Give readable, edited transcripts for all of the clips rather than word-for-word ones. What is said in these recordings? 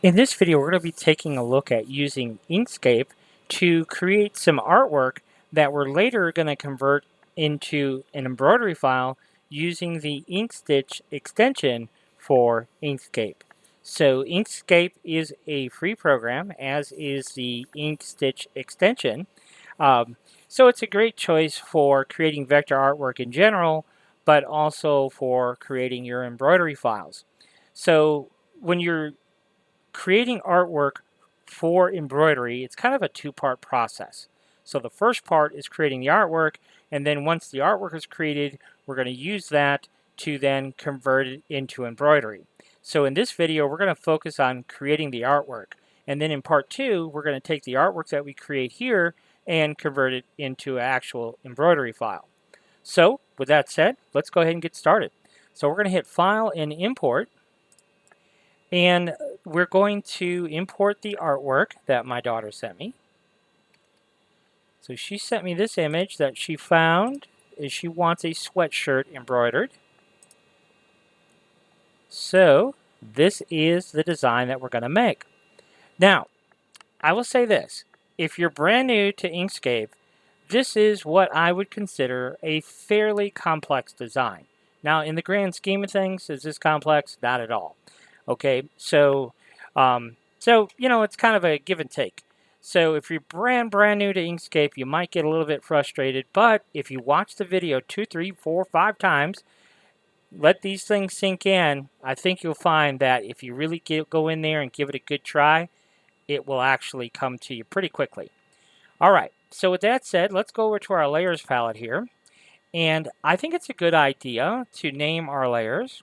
In this video, we're going to be taking a look at using InkScape to create some artwork that we're later going to convert into an embroidery file using the InkStitch extension for InkScape. So InkScape is a free program, as is the InkStitch extension. So it's a great choice for creating vector artwork in general, but also for creating your embroidery files. So when you're creating artwork for embroidery, it's kind of a two-part process. So the first part is creating the artwork, and then once the artwork is created, we're going to use that to then convert it into embroidery. So in this video, we're going to focus on creating the artwork. And then in part two, we're going to take the artwork that we create here and convert it into an actual embroidery file. So with that said, let's go ahead and get started. So we're going to hit File and Import. And we're going to import the artwork that my daughter sent me. So she sent me this image that she found. She wants a sweatshirt embroidered. So this is the design that we're going to make. Now, I will say this. If you're brand new to Inkscape, this is what I would consider a fairly complex design. Now, in the grand scheme of things, is this complex? Not at all. Okay, so it's kind of a give and take. So if you're brand new to Inkscape, you might get a little bit frustrated, but if you watch the video 2, 3, 4, 5 times, let these things sink in, I think you'll find that if you really go in there and give it a good try, it will actually come to you pretty quickly. All right, so with that said, let's go over to our layers palette here. And I think it's a good idea to name our layers.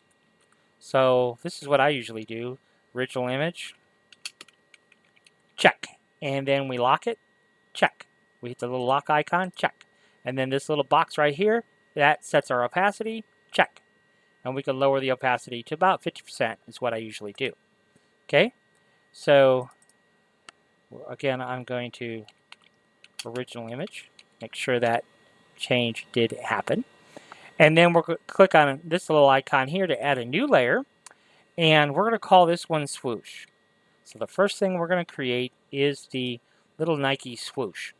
So this is what I usually do. Original image, check. And then we lock it, check. We hit the little lock icon, check. And then this little box right here, that sets our opacity, check. And we can lower the opacity to about 50% is what I usually do. Okay, so again, I'm going to original image, make sure that change did happen. And then we're going to click on this little icon here to add a new layer. And we're going to call this one Swoosh. So the first thing we're going to create is the little Nike swoosh.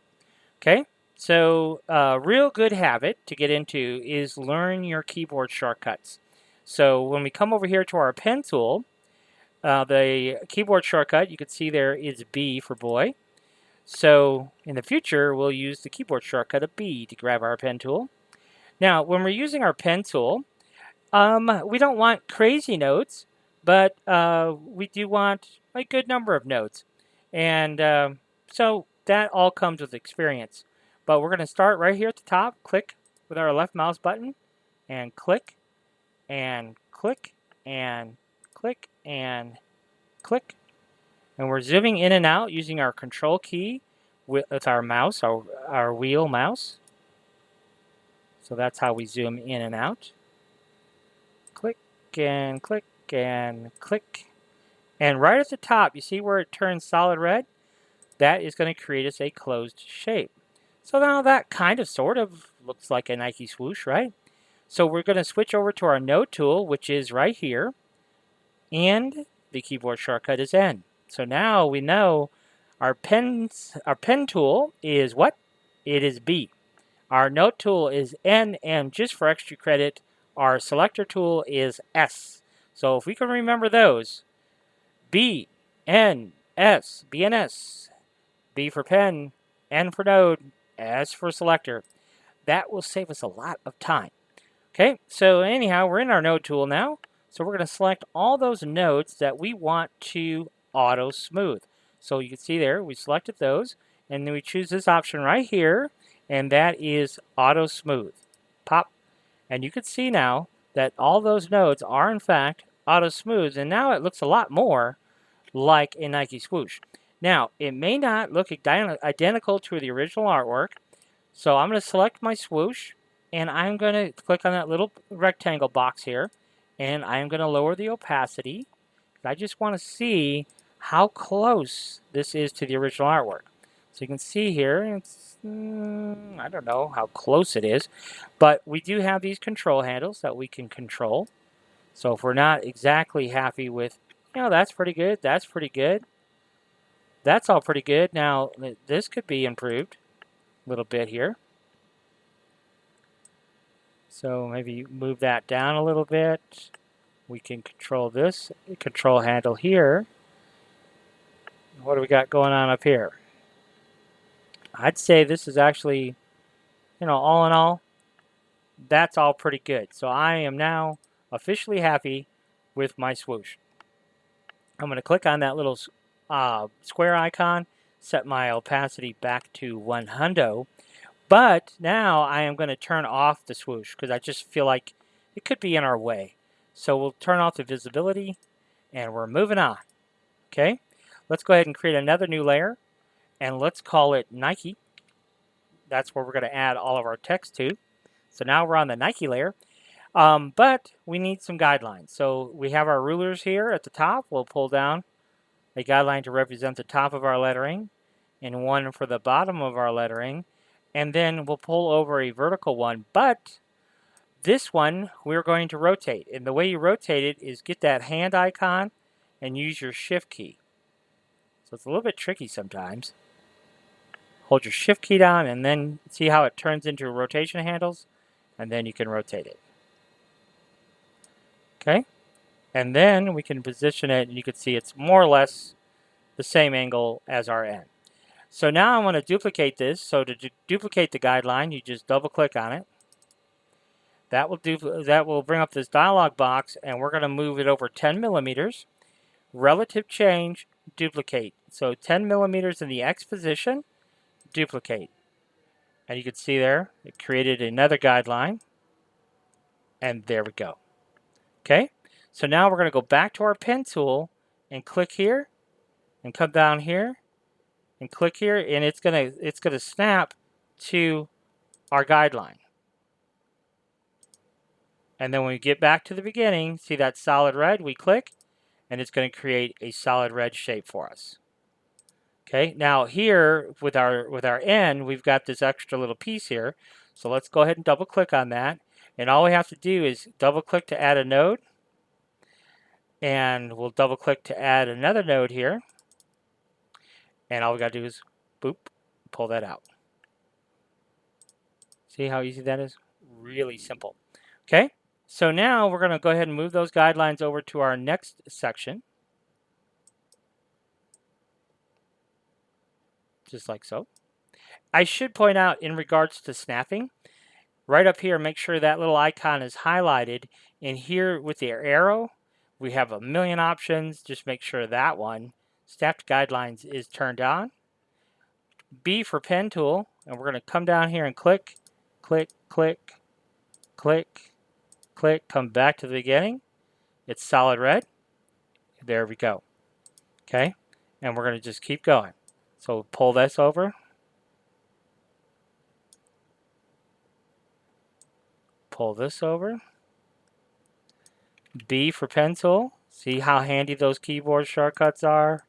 Okay, so a real good habit to get into is learn your keyboard shortcuts. So when we come over here to our pen tool, the keyboard shortcut you can see there is B for boy. So in the future, we'll use the keyboard shortcut of B to grab our pen tool. Now, when we're using our pen tool, we don't want crazy notes, but we do want a good number of notes. And so that all comes with experience. But we're going to start right here at the top, click with our left mouse button, and click, and click, and click, and click. And we're zooming in and out using our control key with our mouse, our wheel mouse. So that's how we zoom in and out. Click and click and click. And right at the top, you see where it turns solid red? That is going to create us a closed shape. So now that kind of sort of looks like a Nike swoosh, right? So we're going to switch over to our node tool, which is right here. And the keyboard shortcut is N. So now we know our pen tool is what? It is B. Our node tool is N, and just for extra credit, our selector tool is S. So if we can remember those, B, N, S, B and S, B for pen, N for node, S for selector. That will save us a lot of time. Okay, so anyhow, we're in our node tool now. So we're going to select all those nodes that we want to auto smooth. So you can see there, we selected those, and then we choose this option right here, and that is auto smooth. Pop. And you can see now that all those nodes are in fact auto smooth, and now it looks a lot more like a Nike swoosh. Now, it may not look identical to the original artwork, so I'm going to select my swoosh, and I'm going to click on that little rectangle box here, and I'm going to lower the opacity. I just want to see how close this is to the original artwork. So you can see here, it's, I don't know how close it is, but we do have these control handles that we can control. So if we're not exactly happy with You know, that's pretty good. That's pretty good. That's all pretty good. Now, this could be improved a little bit here. So maybe move that down a little bit. We can control this control handle here. What do we got going on up here? I'd say this is actually, you know, all in all, that's all pretty good. So I am now officially happy with my swoosh. I'm going to click on that little square icon, set my opacity back to 100. But now I am going to turn off the swoosh because I just feel like it could be in our way. So we'll turn off the visibility and we're moving on. Okay, let's go ahead and create another new layer and let's call it Nike. That's where we're going to add all of our text to. So now we're on the Nike layer, but we need some guidelines. So we have our rulers here at the top. We'll pull down a guideline to represent the top of our lettering and one for the bottom of our lettering. And then we'll pull over a vertical one, but this one we're going to rotate. And the way you rotate it is get that hand icon and use your shift key. So it's a little bit tricky sometimes. Hold your shift key down and then see how it turns into rotation handles, and then you can rotate it. Okay? And then we can position it and you can see it's more or less the same angle as our end. So now I want to duplicate this. So to duplicate the guideline, you just double click on it. That will bring up this dialog box, and we're going to move it over 10 millimeters. Relative change, duplicate. So 10 millimeters in the X position, duplicate. And you can see there, it created another guideline. And there we go. Okay, so now we're going to go back to our pen tool and click here and come down here and click here, and it's gonna snap to our guideline. And then when we get back to the beginning, see that solid red, we click and it's going to create a solid red shape for us. Okay, now here with our end, we've got this extra little piece here. So let's go ahead and double click on that. And all we have to do is double click to add a node. And we'll double click to add another node here. And all we got to do is boop, pull that out. See how easy that is? Really simple. Okay, so now we're going to go ahead and move those guidelines over to our next section. Just like so. I should point out in regards to snapping, right up here, make sure that little icon is highlighted. And here with the arrow, we have a million options. Just make sure that one, Snapped Guidelines, is turned on. B for pen tool, and we're going to come down here and click, click, click, click, click, come back to the beginning. It's solid red. There we go. Okay, and we're going to just keep going. So pull this over. Pull this over. B for pen tool. See how handy those keyboard shortcuts are?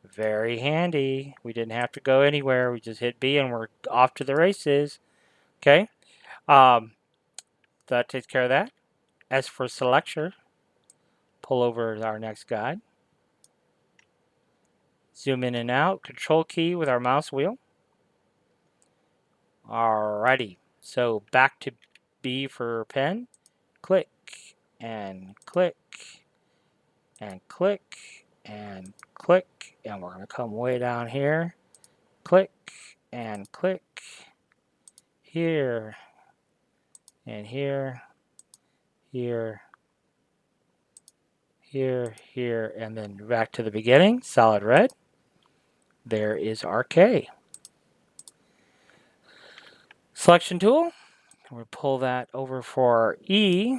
Very handy. We didn't have to go anywhere. We just hit B and we're off to the races. Okay. That takes care of that. As for selector, pull over our next guide. Zoom in and out. Control key with our mouse wheel. Alrighty. So back to B for pen. Click and click and click and click. And we're going to come way down here. Click and click. Here and here. Here. Here, here, and then back to the beginning. Solid red. There is our K. Selection tool. We'll pull that over for E.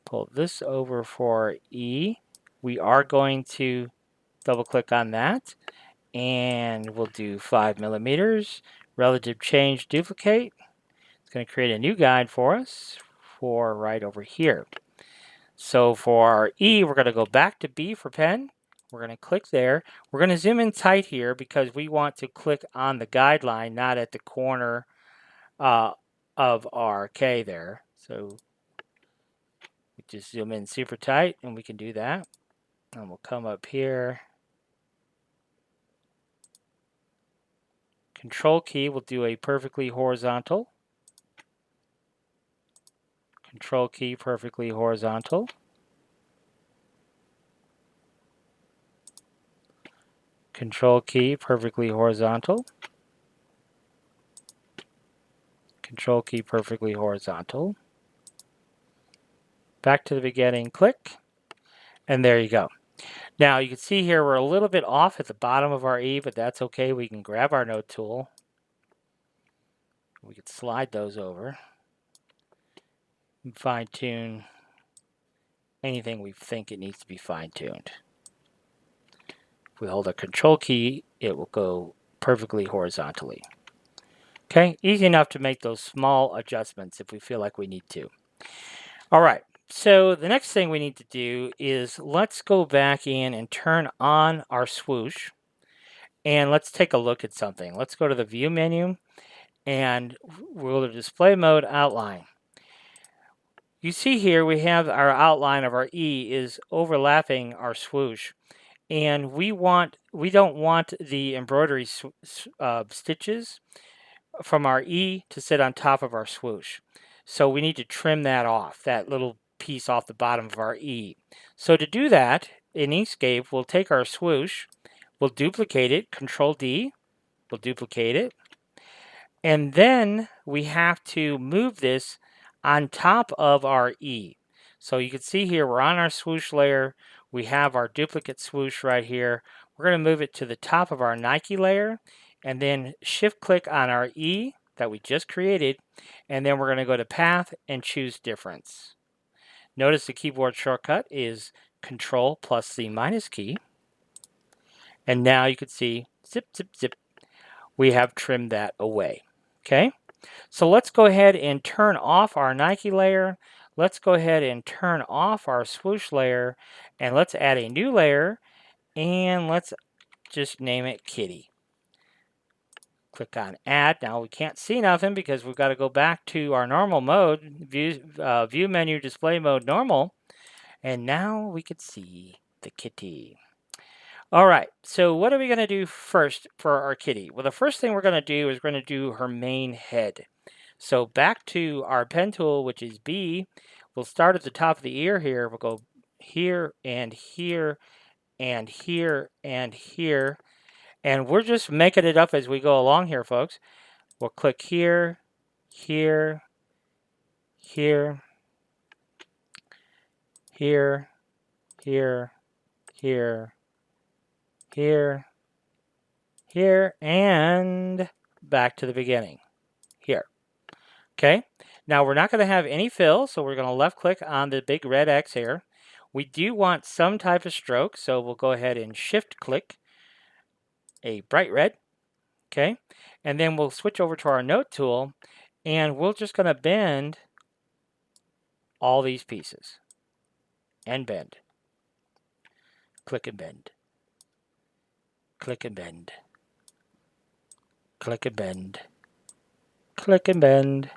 Pull this over for E. We are going to double click on that. And we'll do 5 millimeters. Relative change, duplicate. It's going to create a new guide for us for right over here. So for our E, we're going to go back to B for pen. We're going to click there. We're going to zoom in tight here because we want to click on the guideline, not at the corner of our K there. So we just zoom in super tight, and we can do that. And we'll come up here. Control key will do a perfectly horizontal. Control key, perfectly horizontal. Control key, perfectly horizontal. Control key, perfectly horizontal. Back to the beginning, click, and there you go. Now you can see here we're a little bit off at the bottom of our E, but that's okay. We can grab our node tool. We can slide those over and fine tune anything we think it needs to be fine tuned. If we hold a control key, it will go perfectly horizontally. Okay, easy enough to make those small adjustments if we feel like we need to. All right, so the next thing we need to do is let's go back in and turn on our swoosh. And let's take a look at something. Let's go to the View menu and we'll go to Display Mode, Outline. You see here we have our outline of our E is overlapping our swoosh. And we don't want the embroidery stitches from our E to sit on top of our swoosh. So we need to trim that off, that little piece off the bottom of our E. So to do that, in InkScape, we'll take our swoosh, we'll duplicate it, Control D, we'll duplicate it, and then we have to move this on top of our E. So you can see here we're on our swoosh layer, we have our duplicate swoosh right here. We're going to move it to the top of our Nike layer, and then shift click on our E that we just created, and then we're going to go to Path and choose Difference. Notice the keyboard shortcut is Control plus the minus key. And now you can see, zip, zip, zip, we have trimmed that away. Okay, so let's go ahead and turn off our Nike layer. Let's go ahead and turn off our swoosh layer, and let's add a new layer, and let's just name it Kitty. Click on Add. Now we can't see nothing because we've got to go back to our normal mode, View menu, Display Mode, Normal, and now we can see the kitty. All right, so what are we going to do first for our kitty? Well, the first thing we're going to do is we're going to do her main head. So back to our pen tool, which is B, we'll start at the top of the ear here. We'll go here and here and here and here. And we're just making it up as we go along here, folks. We'll click here, here, here, here, here, here, here, here, and back to the beginning, here. Okay, now we're not going to have any fill, so we're going to left click on the big red X here. We do want some type of stroke, so we'll go ahead and shift click a bright red. Okay, and then we'll switch over to our node tool, and we're just going to bend all these pieces. And bend. Click and bend. Click and bend. Click and bend. Click and bend.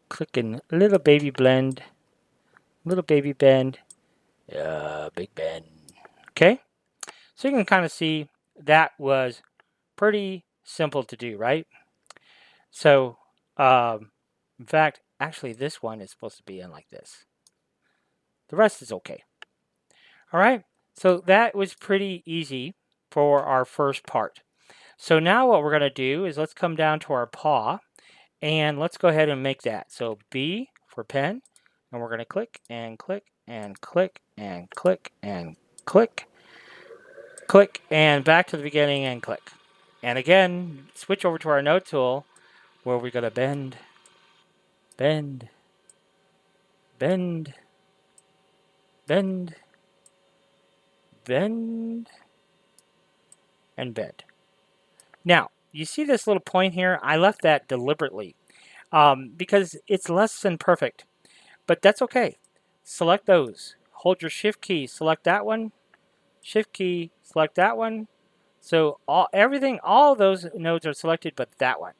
Click and little baby blend. Little baby bend. Big bend. Okay? So you can kind of see that was pretty simple to do, right? So, in fact, actually this one is supposed to be in like this. The rest is okay. All right? So that was pretty easy for our first part. So now what we're going to do is let's come down to our paw and let's go ahead and make that. So B for pen, and we're going to click and click and click and click and click, click, and back to the beginning and click. And again, switch over to our node tool where we're going to bend, bend, bend, bend, bend, and bend. Now, you see this little point here? I left that deliberately because it's less than perfect, but that's okay. Select those. Hold your shift key, select that one, shift key, select that one. So all of those nodes are selected but that one.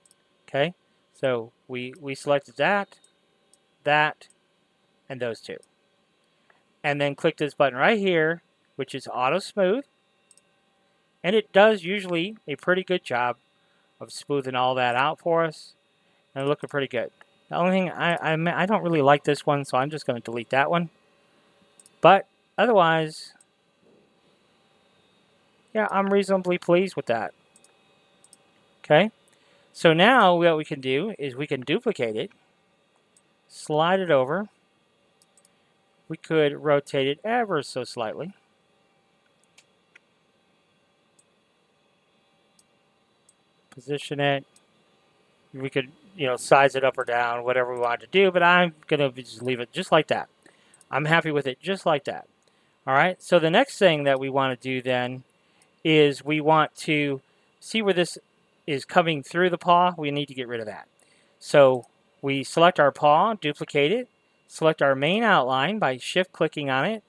Okay? So we selected that, and those two. And then click this button right here, which is Auto Smooth. And it does usually a pretty good job of smoothing all that out for us. And looking pretty good. The only thing, I don't really like this one, so I'm just going to delete that one. But otherwise, yeah, I'm reasonably pleased with that. Okay, so now what we can do is we can duplicate it, slide it over. We could rotate it ever so slightly. Position it. We could, size it up or down, whatever we want to do, but I'm going to just leave it just like that. I'm happy with it just like that. All right, so the next thing that we want to do then is we want to see where this is coming through the paw. We need to get rid of that. So we select our paw, duplicate it, select our main outline by shift-clicking on it,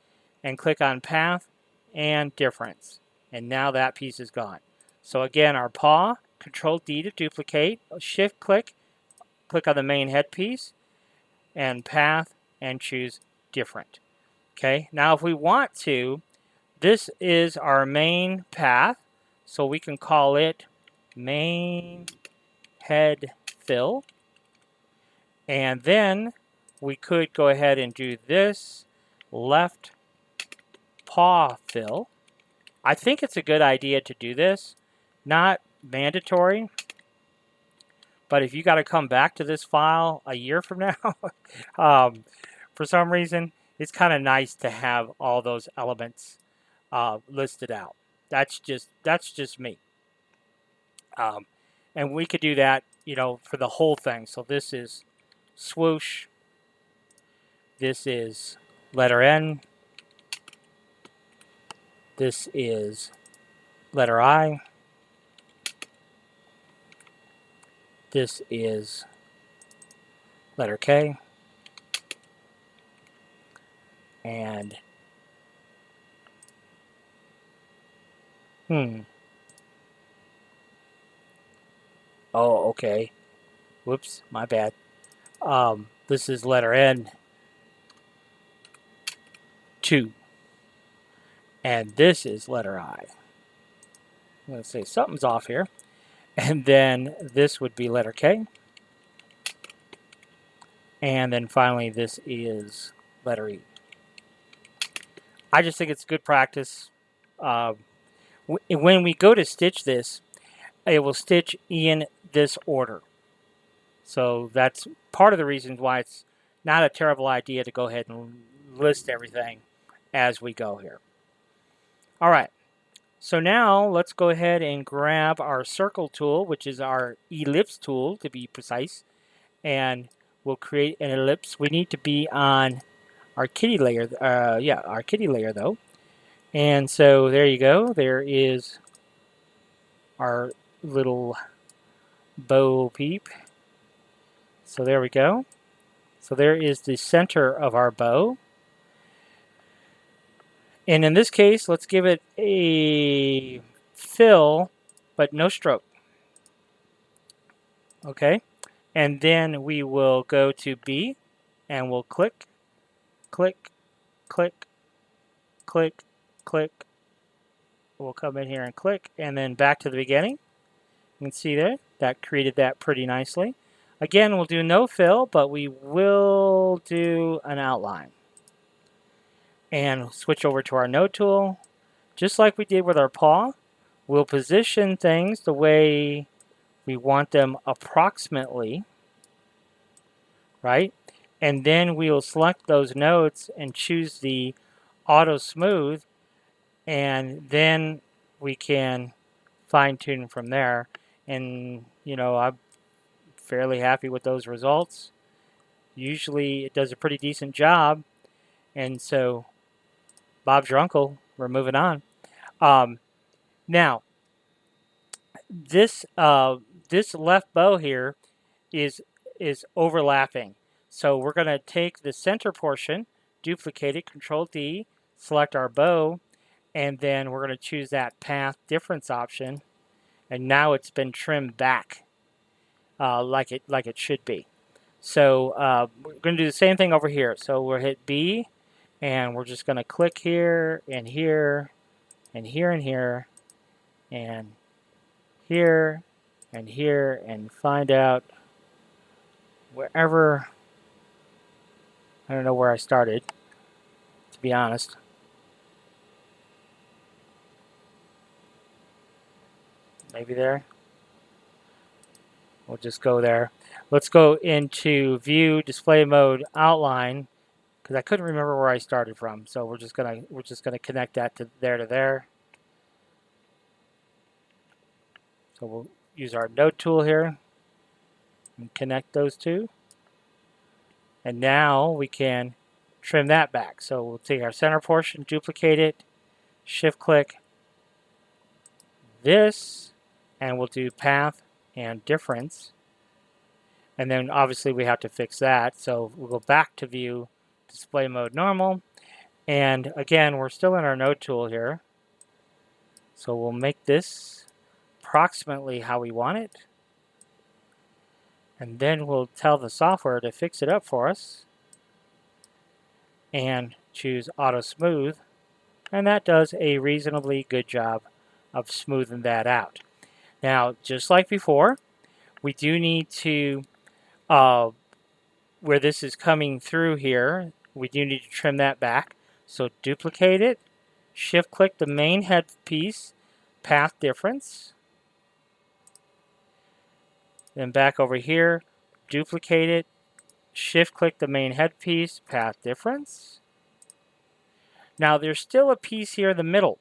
and click on Path and Difference. And now that piece is gone. So again, our paw, Control-D to duplicate, shift-click, click on the main headpiece, and Path, and choose Different. Okay, now if we want to, this is our main path, so we can call it main head fill. And then we could go ahead and do this left paw fill. I think it's a good idea to do this. Not mandatory, but if you got to come back to this file a year from now, for some reason, it's kind of nice to have all those elements listed out. That's just me. And we could do that, for the whole thing. So this is swoosh. This is letter N. This is letter I. This is letter K. And oh, okay. Whoops, my bad. This is letter N. 2. And this is letter I. I'm going to say something's off here. And then this would be letter K. And then finally, this is letter E. I just think it's good practice. When we go to stitch this, it will stitch in this order. So that's part of the reason why it's not a terrible idea to go ahead and list everything as we go here. All right. So now let's go ahead and grab our circle tool, which is our ellipse tool to be precise, and we'll create an ellipse. We need to be on our kitty layer. Our kitty layer though. And so there you go. There is our little bow peep. So there we go. So there is the center of our bow. And in this case, let's give it a fill, but no stroke. Okay. And then we will go to B, and we'll click, click, click, click, click. We'll come in here and click, and then back to the beginning. You can see there, that created that pretty nicely. Again, we'll do no fill, but we will do an outline. And switch over to our node tool. Just like we did with our paw, we'll position things the way we want them approximately, right? And then we'll select those nodes and choose the auto smooth, and then we can fine tune from there. And I'm fairly happy with those results. Usually it does a pretty decent job, and so Bob's your uncle. We're moving on. Now this left bow here is overlapping, so we're going to take the center portion, duplicate it, Control D, select our bow, and then we're going to choose that path difference option, and now it's been trimmed back like it should be. So we're going to do the same thing over here. So we'll hit B, and we're just going to click here and here and here and here and here and here and find out wherever. I don't know where I started, to be honest. Maybe there. We'll just go there. Let's go into View, Display Mode, Outline, because I couldn't remember where I started from. So we're just gonna connect that to there. So we'll use our node tool here and connect those two. And now we can trim that back. So we'll take our center portion, duplicate it, shift click this, and we'll do path and difference. And then obviously we have to fix that. So we'll go back to View, Display Mode, Normal. And again, we're still in our node tool here. So we'll make this approximately how we want it. And then we'll tell the software to fix it up for us. And choose Auto Smooth. And that does a reasonably good job of smoothing that out. Now, just like before, we do need to, where this is coming through here, we do need to trim that back. So duplicate it, shift click the main head piece, path difference. Then back over here, duplicate it, shift click the main head piece, path difference. Now there's still a piece here in the middle.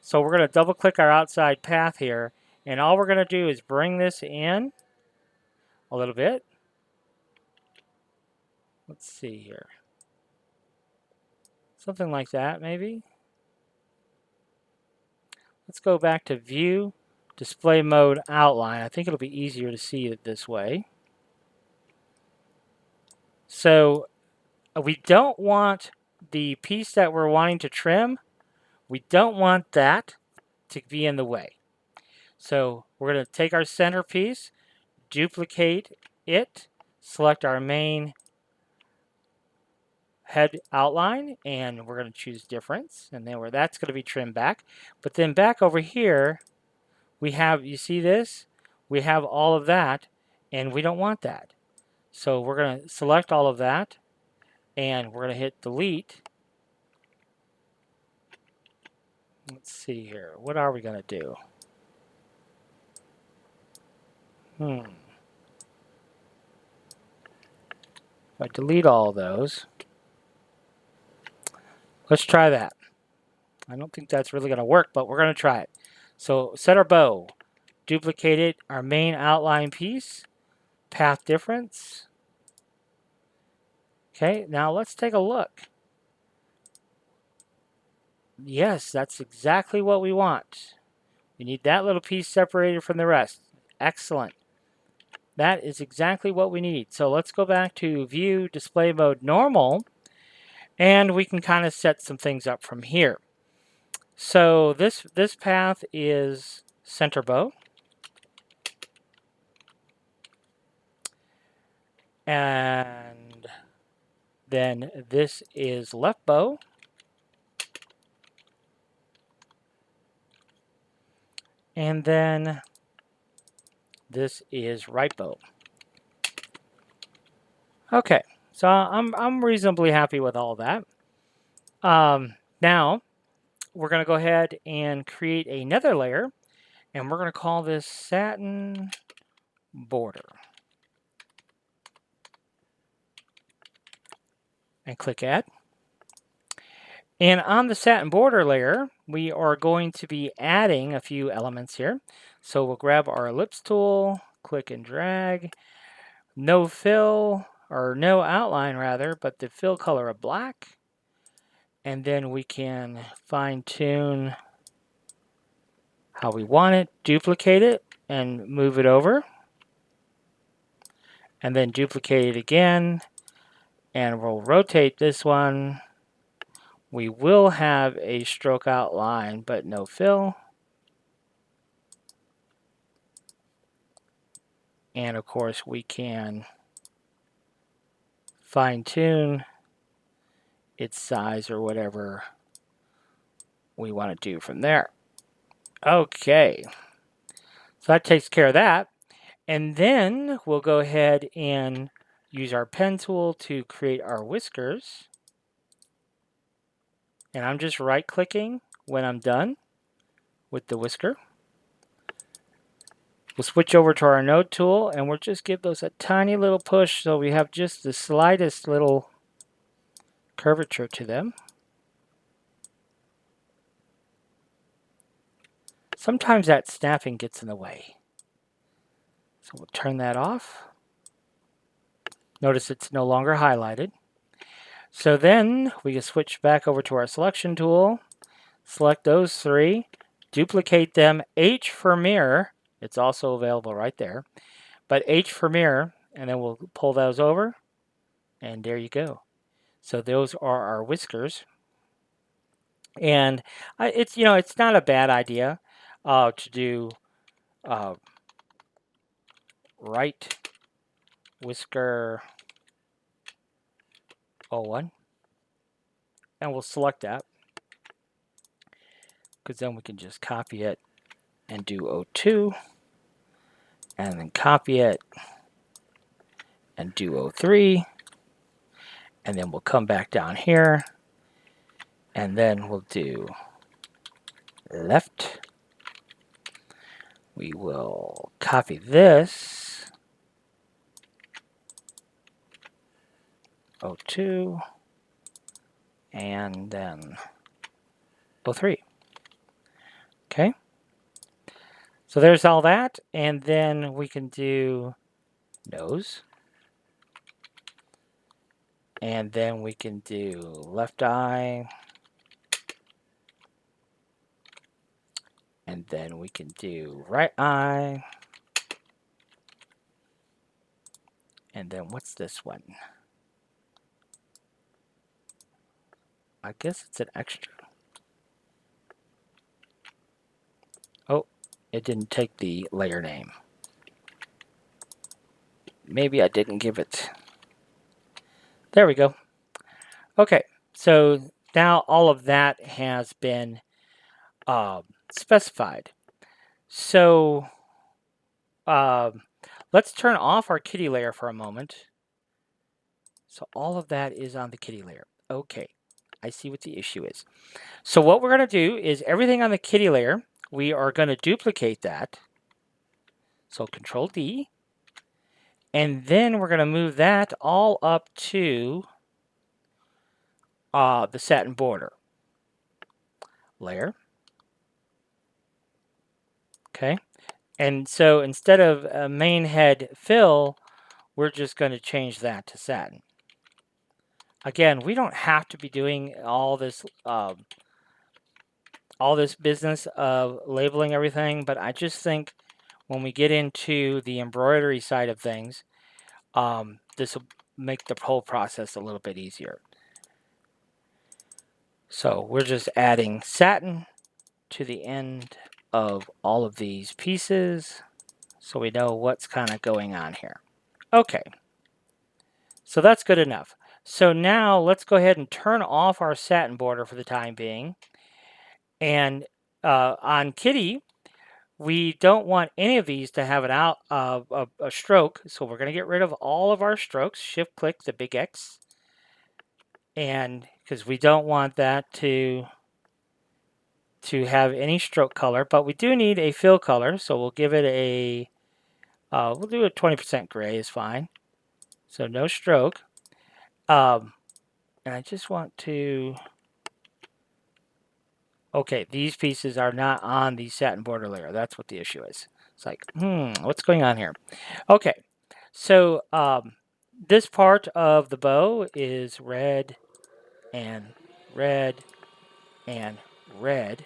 So we're going to double click our outside path here, and all we're going to do is bring this in a little bit. Let's see here. Something like that, maybe. Let's go back to View, Display Mode, Outline. I think it'll be easier to see it this way. So we don't want the piece that we're wanting to trim, we don't want that to be in the way. So we're going to take our center piece, duplicate it, select our main head outline, and we're going to choose difference, and then that's going to be trimmed back. But then back over here, we have, you see this? We have all of that, and we don't want that. So we're going to select all of that, and we're going to hit delete. Let's see here. What are we going to do? If I delete all of those, let's try that. I don't think that's really going to work, but we're going to try it. So set our bow, duplicate it, our main outline piece, path difference. Okay, now let's take a look. Yes, that's exactly what we want. We need that little piece separated from the rest. Excellent. That is exactly what we need. So let's go back to View, Display Mode, Normal, and we can kind of set some things up from here. So this path is center bow. And then this is left bow. And then this is right bow. Okay, so I'm reasonably happy with all that. Now we're going to go ahead and create another layer, and we're going to call this satin border. And click Add. And on the satin border layer, we are going to be adding a few elements here. So we'll grab our ellipse tool, click and drag, no fill, or no outline rather, but the fill color of black. And then we can fine tune how we want it, duplicate it, and move it over. And then duplicate it again, and we'll rotate this one. We will have a stroke outline, but no fill. And of course we can fine tune its size or whatever we want to do from there. Okay, so that takes care of that. And then we'll go ahead and use our pen tool to create our whiskers. And I'm just right clicking when I'm done with the whisker. We'll switch over to our node tool and we'll just give those a tiny little push so we have just the slightest little curvature to them. Sometimes that snapping gets in the way. So we'll turn that off. Notice it's no longer highlighted. So then we can switch back over to our selection tool, select those three, duplicate them, H for mirror, it's also available right there, but H for mirror, and then we'll pull those over, and there you go. So those are our whiskers. And it's not a bad idea to do right whisker 01, and we'll select that because then we can just copy it and do 02, and then copy it and do 03, and then we'll come back down here, and then we'll do left. We will copy this, 02, and then 03. Okay, so there's all that, and then we can do nose, and then we can do left eye, and then we can do right eye, and then what's this one? I guess it's an extra. Oh, it didn't take the layer name. Maybe I didn't give it. There we go. Okay, so now all of that has been specified. So let's turn off our kitty layer for a moment. So all of that is on the kitty layer. Okay, I see what the issue is. So what we're going to do is everything on the kitty layer, we are going to duplicate that. So Control D. And then we're going to move that all up to the satin border. Layer. Okay. And so instead of a main head fill, we're just going to change that to satin. Again, we don't have to be doing all this business of labeling everything, but I just think when we get into the embroidery side of things, this will make the whole process a little bit easier. So we're just adding satin to the end of all of these pieces so we know what's kind of going on here. Okay, so that's good enough. So now let's go ahead and turn off our satin border for the time being. And on Kitty, we don't want any of these to have a stroke, so we're going to get rid of all of our strokes. Shift-click the big X, and because we don't want that to have any stroke color, but we do need a fill color, so we'll give it a we'll do a 20% gray is fine. So no stroke. And I just want to. Okay, these pieces are not on the satin border layer. That's what the issue is. It's like, what's going on here? Okay, so this part of the bow is red and red and red.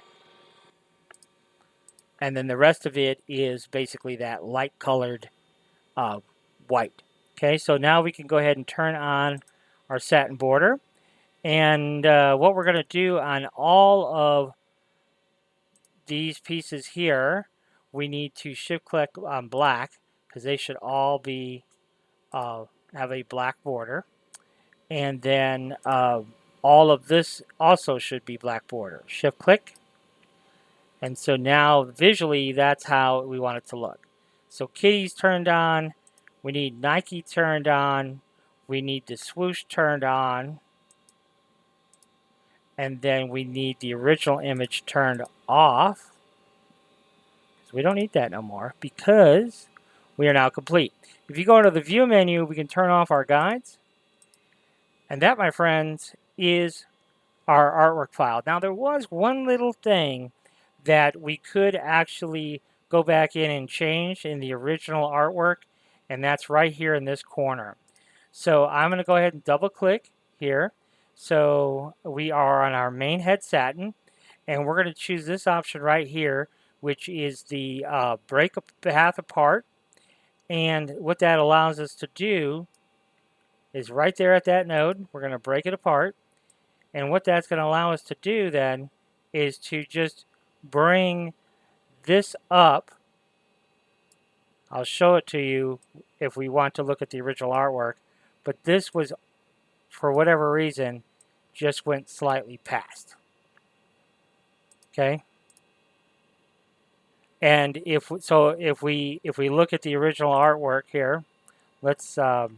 And then the rest of it is basically that light colored white. Okay, so now we can go ahead and turn on our satin border. And what we're going to do on all of these pieces here, we need to shift click on black because they should all be have a black border. And then all of this also should be black border. Shift click. And so now visually, that's how we want it to look. So Kitty's turned on. We need Nike turned on. We need the swoosh turned on. And then we need the original image turned off. We don't need that no more because we are now complete. If you go to the view menu, we can turn off our guides. And that, my friends, is our artwork file. Now, there was one little thing that we could actually go back in and change in the original artwork, and that's right here in this corner. So I'm going to go ahead and double click here. So we are on our main head satin, and we're going to choose this option right here, which is the break a path apart. And what that allows us to do is right there at that node, we're going to break it apart. And what that's going to allow us to do then is to just bring this up. I'll show it to you if we want to look at the original artwork. But this was, for whatever reason, just went slightly past. Okay? And if we look at the original artwork here, let's not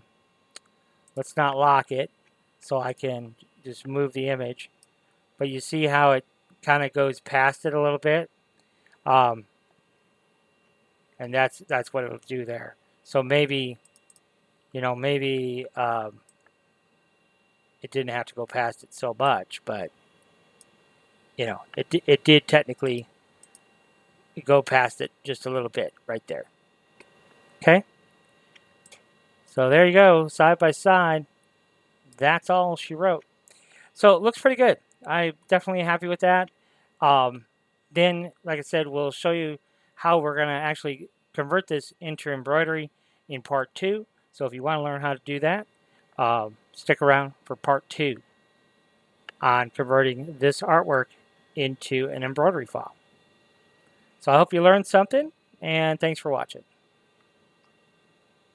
lock it, so I can just move the image. But you see how it kind of goes past it a little bit, and that's what it'll do there. So maybe, maybe it didn't have to go past it so much, but it did technically go past it just a little bit right there. Okay. So there you go, side by side. That's all she wrote. So it looks pretty good. I'm definitely happy with that. Then, like I said, we'll show you how we're going to actually convert this into embroidery in part 2. So if you want to learn how to do that, stick around for part 2 on converting this artwork into an embroidery file. So I hope you learned something, and thanks for watching.